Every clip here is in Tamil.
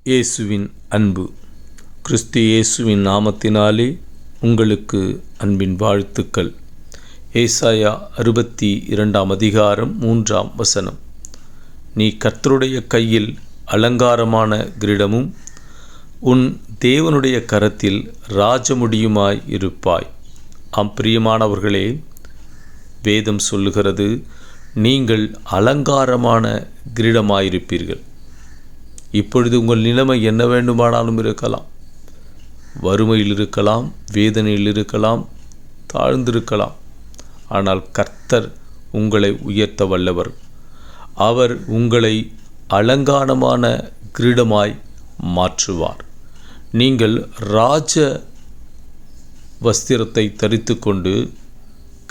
இயேசுவின் அன்பு. கிறிஸ்து இயேசுவின் நாமத்தினாலே உங்களுக்கு அன்பின் வாழ்த்துக்கள். ஏசாயா 62 அதிகாரம் 3 நீ கர்த்தருடைய கையில் அலங்காரமான கிரீடமும் உன் தேவனுடைய கரத்தில் ராஜமுடியுமாய் இருப்பாய். பிரியமானவர்களே, வேதம் சொல்லுகிறது, நீங்கள் அலங்காரமான கிரீடமாயிருப்பீர்கள். இப்பொழுது உங்கள் நிலைமை என்ன வேண்டுமானாலும் இருக்கலாம். வறுமையில் இருக்கலாம், வேதனையில் இருக்கலாம், தாழ்ந்திருக்கலாம். ஆனால் கர்த்தர் உங்களை உயர்த்த வல்லவர். அவர் உங்களை அலங்காரமான கிரீடமாய் மாற்றுவார். நீங்கள் ராஜ வஸ்திரத்தை தரித்து கொண்டு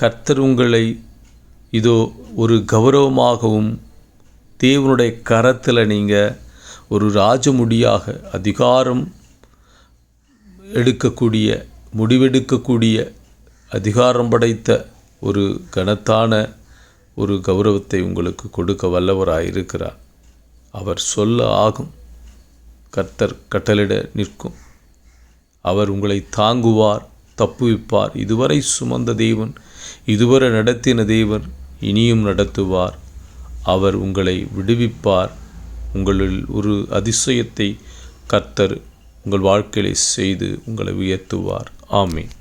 கர்த்தர் உங்களை இதோ ஒரு கௌரவமாகவும் தேவனுடைய கரத்தில் நீங்கள் ஒரு ராஜமுடியாக அதிகாரம் எடுக்கக்கூடிய, முடிவெடுக்கக்கூடிய அதிகாரம் படைத்த ஒரு கனத்தான ஒரு கௌரவத்தை உங்களுக்கு கொடுக்க வல்லவராயிருக்கிறார். அவர் சொல்ல ஆகும், கர்த்தர் கட்டளிட நிற்கும். அவர் உங்களை தாங்குவார், தப்புவிப்பார். இதுவரை சுமந்த தேவன், இதுவரை நடத்தின தேவன் இனியும் நடத்துவார். அவர் உங்களை விடுவிப்பார். உங்களில் ஒரு அதிசயத்தை கர்த்தர் உங்கள் வாழ்க்கையிலே செய்து உங்களை உயர்த்துவார். ஆமென்.